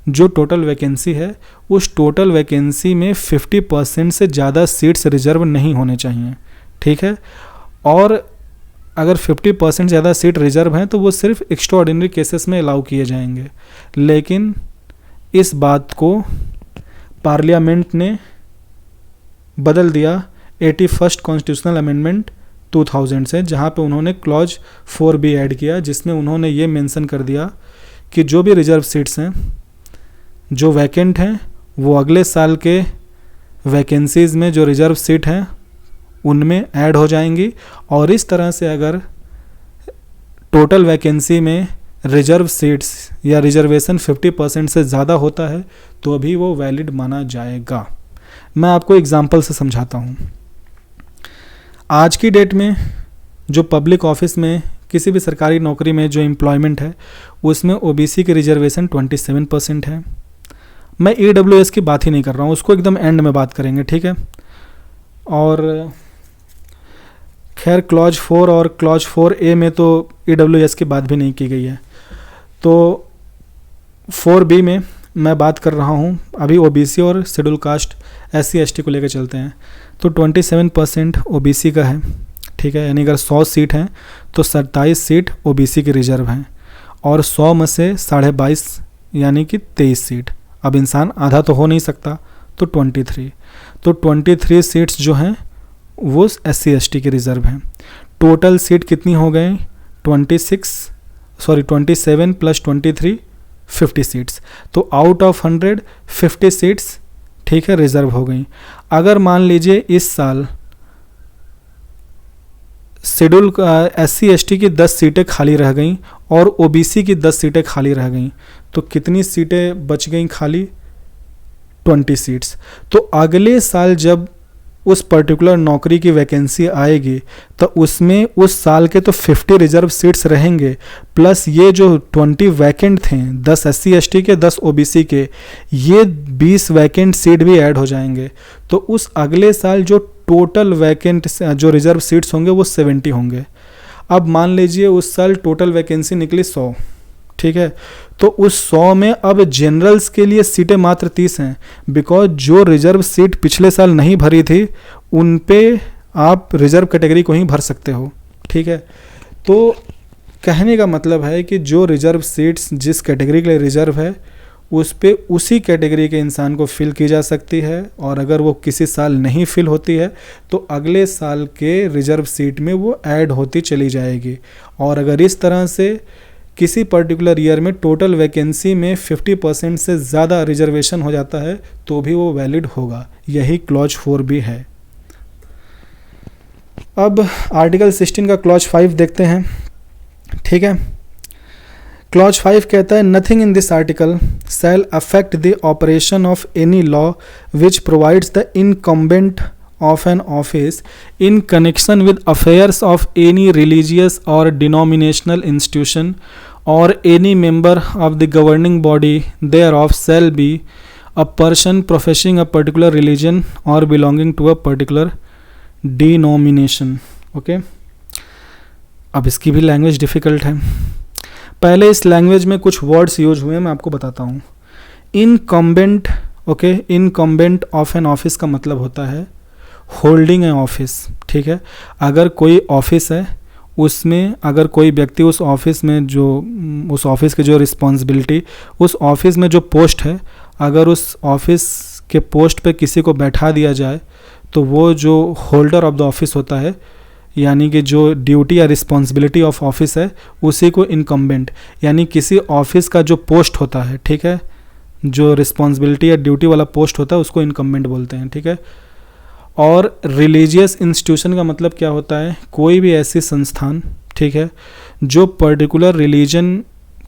जो टोटल वैकेंसी है उस टोटल वैकेंसी में 50% से ज़्यादा सीट्स रिजर्व नहीं होने चाहिए। ठीक है, और अगर 50% ज़्यादा सीट रिजर्व हैं तो वो सिर्फ एक्स्ट्राऑर्डिनरी केसेस में अलाउ किए जाएंगे। लेकिन इस बात को पार्लियामेंट ने बदल दिया 81st कॉन्स्टिट्यूशनल अमेंडमेंट 2000 से, जहाँ पे उन्होंने क्लॉज 4 भी ऐड किया, जिसमें उन्होंने ये मेंशन कर दिया कि जो भी रिजर्व सीट्स हैं जो वैकेंट हैं वो अगले साल के वैकेंसीज़ में जो रिजर्व सीट हैं उनमें ऐड हो जाएंगी। और इस तरह से अगर टोटल वैकेंसी में रिजर्व सीट्स या रिजर्वेशन 50% से ज़्यादा होता है तो अभी वो वैलिड माना जाएगा। मैं आपको एग्जांपल से समझाता हूँ। आज की डेट में जो पब्लिक ऑफिस में किसी भी सरकारी नौकरी में जो एम्प्लॉयमेंट है उसमें ओबीसी की रिजर्वेशन 27% है। मैं ईडब्ल्यूएस की बात ही नहीं कर रहा हूँ, उसको एकदम एंड में बात करेंगे। ठीक है, और खैर क्लॉज 4 और क्लॉज 4A में तो ईडब्ल्यूएस की बात भी नहीं की गई है। तो 4B में मैं बात कर रहा हूँ अभी ओबीसी और शेड्यूल कास्ट SC ST को लेकर चलते हैं। तो 27% ओबीसी का है। ठीक है, यानी अगर 100 सीट हैं तो 27 सीट ओबीसी की रिजर्व हैं, और 100 में से 22.5 यानी कि 23 सीट। अब इंसान आधा तो हो नहीं सकता, तो 23। तो 23 सीट्स जो हैं वो SC ST की रिजर्व हैं। टोटल सीट कितनी हो गई? 27 प्लस 23 50 सीट्स। तो आउट ऑफ 100 50 सीट्स, ठीक है, रिजर्व हो गई। अगर मान लीजिए इस साल शेड्यूल SC ST की 10 सीटें खाली रह गईं और ओबीसी की 10 सीटें खाली रह गईं, तो कितनी सीटें बच गईं खाली? 20 सीट्स। तो अगले साल जब उस पर्टिकुलर नौकरी की वैकेंसी आएगी तो उसमें उस साल के तो 50 रिजर्व सीट्स रहेंगे, प्लस ये जो 20 वैकेंट थे, 10 SC ST के 10 ओबीसी के, ये 20 वैकेंट सीट भी ऐड हो जाएंगे। तो उस अगले साल जो टोटल वैकेंट जो रिजर्व सीट्स होंगे वो 70 होंगे। अब मान लीजिए उस साल टोटल वैकेंसी निकली 100, ठीक है, तो उस 100 में अब जनरल्स के लिए सीटें मात्र 30 हैं, बिकॉज जो रिजर्व सीट पिछले साल नहीं भरी थी उन पे आप रिजर्व कैटेगरी को ही भर सकते हो। ठीक है, तो कहने का मतलब है कि जो रिजर्व सीट्स जिस कैटेगरी के लिए रिजर्व है उस पे उसी कैटेगरी के इंसान को फिल की जा सकती है, और अगर वो किसी साल नहीं फिल होती है तो अगले साल के रिजर्व सीट में वो ऐड होती चली जाएगी। और अगर इस तरह से किसी पर्टिकुलर ईयर में टोटल वैकेंसी में 50% से ज़्यादा रिजर्वेशन हो जाता है तो भी वो वैलिड होगा। यही क्लॉज 4 भी है। अब आर्टिकल 16 का क्लॉज 5 देखते हैं। ठीक है, क्लॉज 5 कहता है nothing in this article shall affect the operation of any law which provides the incumbent of an office in connection with affairs of any religious or denominational institution or any member of the governing body thereof shall be a person professing a particular religion or belonging to a particular denomination. Okay, अब इसकी भी लैंग्वेज डिफ़िकल्ट है। पहले इस लैंग्वेज में कुछ वर्ड्स यूज हुए हैं, मैं आपको बताता हूँ। Incumbent, okay, incumbent of an office का मतलब होता है होल्डिंग ए ऑफिस, ठीक है। अगर कोई ऑफिस है, उसमें अगर कोई व्यक्ति उस ऑफिस में जो उस ऑफिस की जो रिस्पॉन्सिबिलिटी, उस ऑफिस में जो पोस्ट है, अगर उस ऑफिस के पोस्ट पे किसी को बैठा दिया जाए तो वो जो होल्डर ऑफ द ऑफिस होता है, यानी कि जो ड्यूटी या रिस्पॉन्सिबिलिटी ऑफ ऑफिस है, उसी को इनकम्बेंट, यानी किसी ऑफिस का जो पोस्ट होता है, ठीक है, जो रिस्पॉन्सिबिलिटी या ड्यूटी वाला पोस्ट होता है उसको इनकम्बेंट बोलते हैं, ठीक है। और रिलीजियस इंस्टीट्यूशन का मतलब क्या होता है? कोई भी ऐसी संस्थान, ठीक है, जो पर्टिकुलर रिलीजन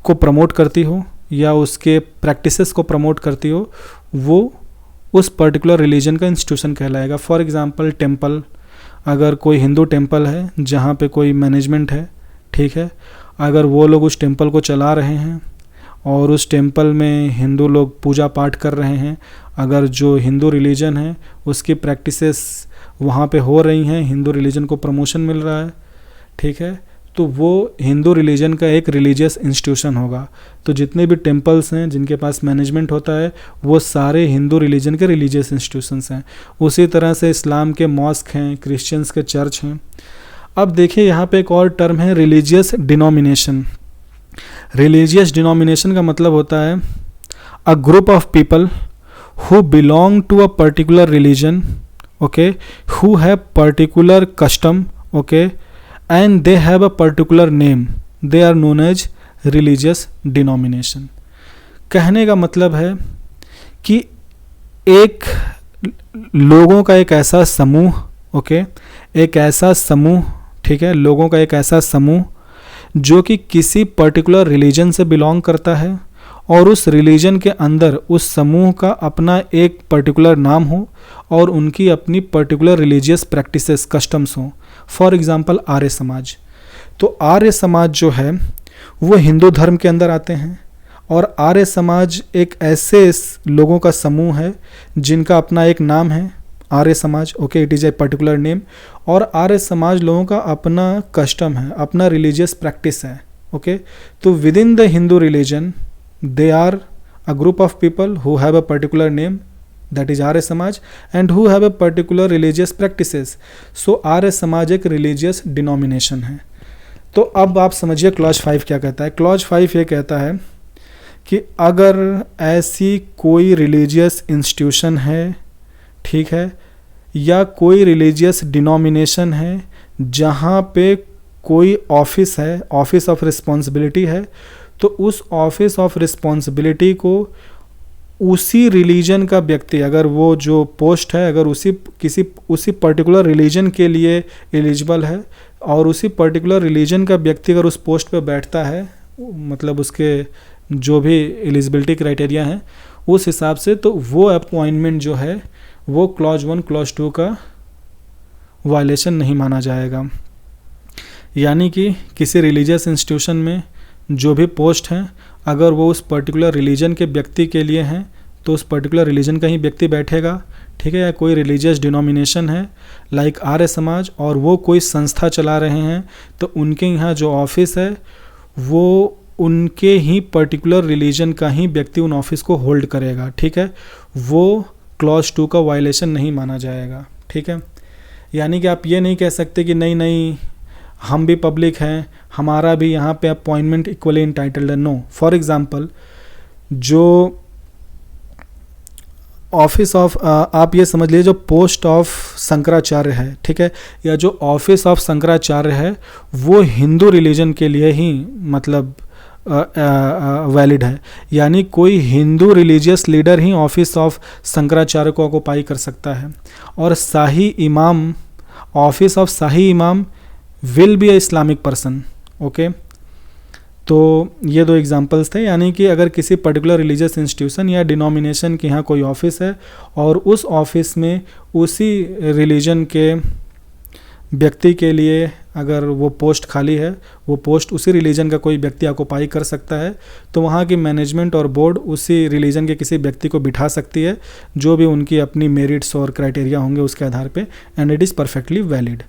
को प्रमोट करती हो या उसके प्रैक्टिसेस को प्रमोट करती हो, वो उस पर्टिकुलर रिलीजन का इंस्टीट्यूशन कहलाएगा। फॉर एग्जांपल टेम्पल, अगर कोई हिंदू टेम्पल है जहाँ पे कोई मैनेजमेंट है, ठीक है, अगर वो लोग उस टेम्पल को चला रहे हैं और उस टेम्पल में हिंदू लोग पूजा पाठ कर रहे हैं, अगर जो हिंदू रिलीजन है उसकी प्रैक्टिसेस वहाँ पे हो रही हैं, हिंदू रिलीजन को प्रमोशन मिल रहा है, ठीक है, तो वो हिंदू रिलीजन का एक रिलीजियस इंस्टीट्यूशन होगा। तो जितने भी टेम्पल्स हैं जिनके पास मैनेजमेंट होता है वो सारे हिंदू रिलीजन के रिलीजियस इंस्टीट्यूशंस हैं। उसी तरह से इस्लाम के मॉस्क हैं, क्रिश्चियंस के चर्च हैं। अब देखिए यहाँ पे एक और टर्म है रिलीजियस डिनोमिनेशन। रिलीजियस डिनोमिनेशन का मतलब होता है a group of people who belong to a particular religion, okay, who have particular custom, okay, and they have a particular name, they are known as religious denomination। कहने का मतलब है कि एक लोगों का एक ऐसा समूह, ओके, एक ऐसा समूह, ठीक है, लोगों का एक ऐसा समूह जो कि किसी पर्टिकुलर रिलीजन से बिलोंग करता है और उस रिलीजन के अंदर उस समूह का अपना एक पर्टिकुलर नाम हो और उनकी अपनी पर्टिकुलर रिलीजियस प्रैक्टिसेस, कस्टम्स हों। For example Arya Samaj. तो आर्य समाज जो है वो हिंदू धर्म के अंदर आते हैं और आर्य समाज एक ऐसे लोगों का समूह है जिनका अपना एक नाम है, Arya Samaj, okay, it is a particular name. और आर्य समाज लोगों का अपना कस्टम है, अपना रिलीजियस प्रैक्टिस है, ओके। तो with in the Hindu religion they are a group of people who have a particular name, that is Arya Samaj, and who have a particular religious practices. So Arya Samaj एक religious denomination है। तो अब आप समझिए क्लॉज 5 क्या कहता है। क्लॉज 5 ये कहता है कि अगर ऐसी कोई रिलीजियस इंस्टीट्यूशन है, ठीक है, या कोई रिलीजियस डिनोमिनेशन है जहाँ पे कोई ऑफिस है, ऑफिस ऑफ रिस्पॉन्सिबिलिटी है, तो उस ऑफिस ऑफ रिस्पॉन्सिबिलिटी को उसी रिलीजन का व्यक्ति, अगर वो जो पोस्ट है अगर उसी पर्टिकुलर रिलीजन के लिए एलिजिबल है और उसी पर्टिकुलर रिलीजन का व्यक्ति अगर उस पोस्ट पे बैठता है, मतलब उसके जो भी एलिजिबिलिटी क्राइटेरिया हैं उस हिसाब से, तो वो अपॉइंटमेंट जो है वो क्लॉज 1 क्लॉज 2 का वायलेशन नहीं माना जाएगा। यानी कि किसी रिलीजियस इंस्टीट्यूशन में जो भी पोस्ट हैं अगर वो उस पर्टिकुलर रिलीजन के व्यक्ति के लिए हैं तो उस पर्टिकुलर रिलीजन का ही व्यक्ति बैठेगा, ठीक है। या कोई रिलीजियस डिनोमिनेशन है लाइक आर्य समाज और वो कोई संस्था चला रहे हैं तो उनके यहाँ जो ऑफिस है वो उनके ही पर्टिकुलर रिलीजन का ही व्यक्ति उन ऑफिस को होल्ड करेगा, ठीक है। वो क्लॉज 2 का वायलेशन नहीं माना जाएगा, ठीक है। यानी कि आप ये नहीं कह सकते कि नहीं हम भी पब्लिक हैं, हमारा भी यहाँ पे अपॉइंटमेंट इक्वली इंटाइटल्ड है। नो, फॉर एग्जांपल जो ऑफिस ऑफ आप ये समझ लीजिए जो पोस्ट ऑफ शंकराचार्य है, ठीक है, या जो ऑफिस ऑफ शंकराचार्य है वो हिंदू रिलीजन के लिए ही मतलब वैलिड है। यानी कोई Hindu religious leader he office of Shankaracharya को ऑक्युपाई कर सकता है। और शाही इमाम, ऑफिस ऑफ शाही इमाम will be a Islamic person, okay. तो ये 2 एग्जांपल्स थे। यानी कि अगर किसी पर्टिकुलर रिलीजियस इंस्टीट्यूशन या डिनोमिनेशन के यहाँ कोई ऑफिस है और उस ऑफिस में उसी रिलीजन के व्यक्ति के लिए अगर वो पोस्ट खाली है, वो पोस्ट उसी रिलीजन का कोई व्यक्ति ऑक्युपाई कर सकता है, तो वहाँ की मैनेजमेंट और बोर्ड उसी रिलीजन के किसी व्यक्ति को बिठा सकती है जो भी उनकी अपनी मेरिट्स और क्राइटेरिया होंगे उसके आधार पे, and it is perfectly valid.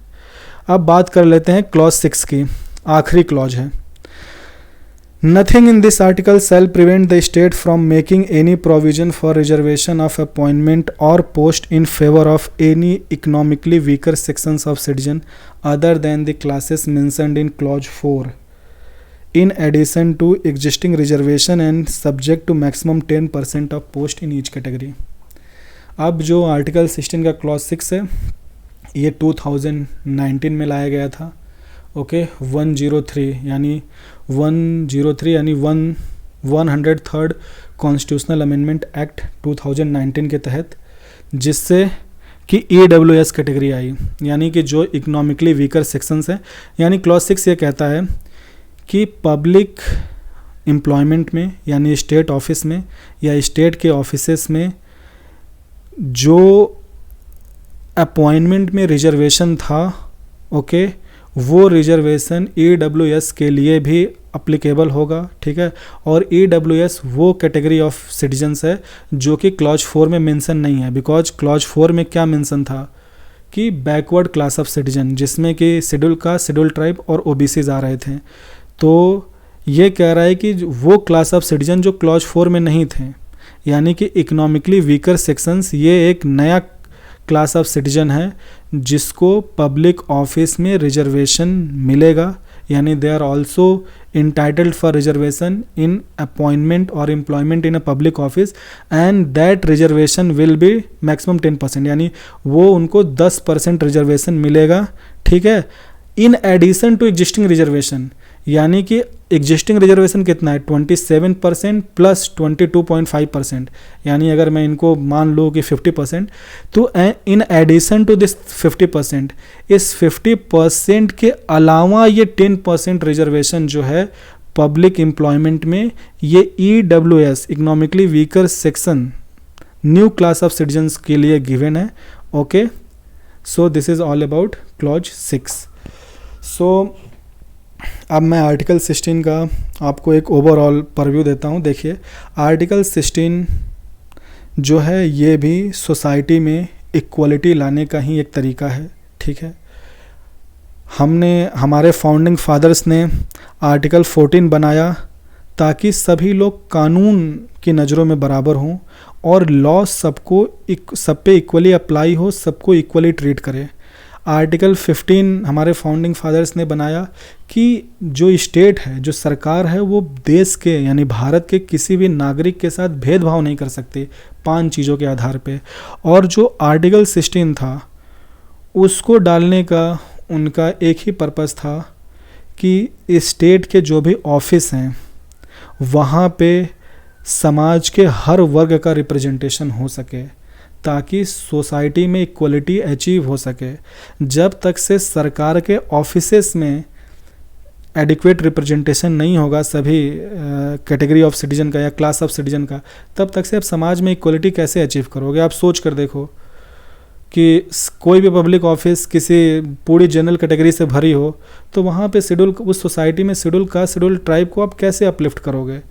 अब बात कर लेते हैं क्लॉज 6 की, आखिरी क्लॉज है। Nothing in this article shall prevent the state from making any provision for reservation of appointment or post in favor of any economically weaker sections of citizen other than the classes mentioned in clause 4, in addition to existing reservation and subject to maximum 10% of post in each category. अब जो आर्टिकल 16 का क्लॉज 6 है ये 2019 में लाया गया था, ओके 103 यानी 103 कॉन्स्टिट्यूशनल अमेंडमेंट एक्ट 2019 के तहत, जिससे कि EWS कैटेगरी आई, यानी कि जो इकोनॉमिकली वीकर सेक्शंस हैं। यानी क्लॉज 6 ये कहता है कि पब्लिक एम्प्लॉयमेंट में यानी स्टेट ऑफिस में या स्टेट के ऑफिसेस में जो अपॉइंटमेंट में रिजर्वेशन था, ओके वो रिजर्वेशन EWS के लिए भी अप्लीकेबल होगा, ठीक है। और EWS वो कैटेगरी ऑफ सिटीजन्स है जो कि क्लॉज 4 में मेंशन नहीं है, बिकॉज क्लॉज 4 में क्या मेंशन था कि बैकवर्ड क्लास ऑफ सिटीजन, जिसमें कि शेड्यूल कास्ट, शेड्यूल ट्राइब और OBCs आ रहे थे। तो ये कह रहा है कि वो क्लास ऑफ सिटीजन जो क्लॉज 4 में नहीं थे, यानी कि इकोनॉमिकली वीकर सेक्शंस, ये एक नया क्लास ऑफ सिटीजन है जिसको पब्लिक ऑफिस में रिजर्वेशन मिलेगा, यानी they are also entitled for reservation in appointment or employment in a public office and that reservation will be maximum 10%, यानी वो उनको 10% रिजर्वेशन मिलेगा, ठीक है। In addition to existing reservation, यानी कि एग्जिस्टिंग रिजर्वेशन कितना है 27% प्लस 22.5%, यानी अगर मैं इनको मान लूँ कि 50%, तो इन एडिशन टू दिस 50%, इस 50% के अलावा ये 10% रिजर्वेशन जो है पब्लिक एम्प्लॉयमेंट में ये EWS economically weaker section new class of citizens के लिए गिवन है, okay. So this is all about clause 6। सो अब मैं आर्टिकल 16 का आपको एक ओवरऑल परव्यू देता हूँ। देखिए आर्टिकल 16 जो है ये भी सोसाइटी में इक्वलिटी लाने का ही एक तरीका है, ठीक है। हमारे फाउंडिंग फादर्स ने आर्टिकल 14 बनाया ताकि सभी लोग कानून की नज़रों में बराबर हों और लॉ सब पे इक्वली अप्लाई हो, सबको इक्वली ट्रीट करे। आर्टिकल 15 हमारे फाउंडिंग फादर्स ने बनाया कि जो स्टेट है, जो सरकार है, वो देश के यानी भारत के किसी भी नागरिक के साथ भेदभाव नहीं कर सकती 5 चीज़ों के आधार पे। और जो आर्टिकल 16 था उसको डालने का उनका एक ही पर्पस था कि स्टेट के जो भी ऑफिस हैं वहाँ पे समाज के हर वर्ग का रिप्रेजेंटेशन हो सके ताकि सोसाइटी में इक्वलिटी अचीव हो सके। जब तक से सरकार के ऑफिसेस में एडिक्वेट रिप्रेजेंटेशन नहीं होगा सभी कैटेगरी ऑफ सिटीजन का या क्लास ऑफ सिटीजन का, तब तक से आप समाज में इक्वलिटी कैसे अचीव करोगे। आप सोच कर देखो कि कोई भी पब्लिक ऑफिस किसी पूरी जनरल कैटेगरी से भरी हो तो वहाँ पे शेड्यूल, उस सोसाइटी में शेड्यूल कास्ट, शेड्यूल ट्राइब को आप कैसे अपलिफ्ट करोगे।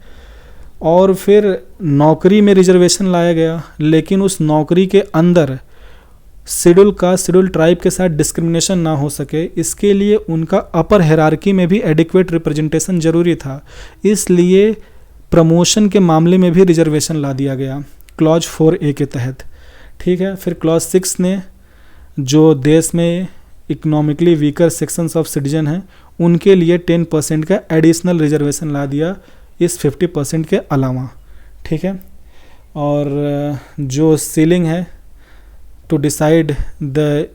और फिर नौकरी में रिजर्वेशन लाया गया, लेकिन उस नौकरी के अंदर शेड्यूल कास्ट, शेड्यूल ट्राइब के साथ डिस्क्रिमिनेशन ना हो सके, इसके लिए उनका अपर हायरार्की में भी एडिक्वेट रिप्रेजेंटेशन ज़रूरी था। इसलिए प्रमोशन के मामले में भी रिजर्वेशन ला दिया गया क्लॉज 4A के तहत, ठीक है। फिर क्लॉज 6 ने जो देश में economically weaker sections of citizen हैं उनके लिए 10% का एडिशनल रिजर्वेशन ला दिया इस 50% के अलावा, ठीक है। और जो सीलिंग है to decide the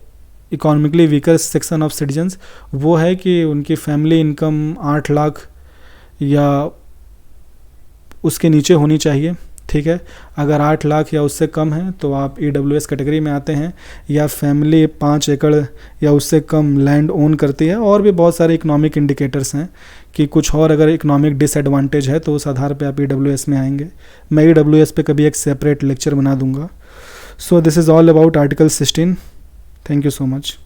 economically weaker section of citizens, वो है कि उनकी फैमिली इनकम 8 लाख या उसके नीचे होनी चाहिए, ठीक है। अगर 8 लाख या उससे कम है तो आप EWS कैटेगरी में आते हैं, या फैमिली 5 एकड़ या उससे कम लैंड ओन करती है। और भी बहुत सारे इकोनॉमिक इंडिकेटर्स हैं कि कुछ और अगर इकोनॉमिक डिसएडवांटेज है तो उस आधार पे आप EWS में आएंगे। मैं EWS पे कभी एक सेपरेट लेक्चर बना दूंगा। So this is all about article 16। Thank you so much.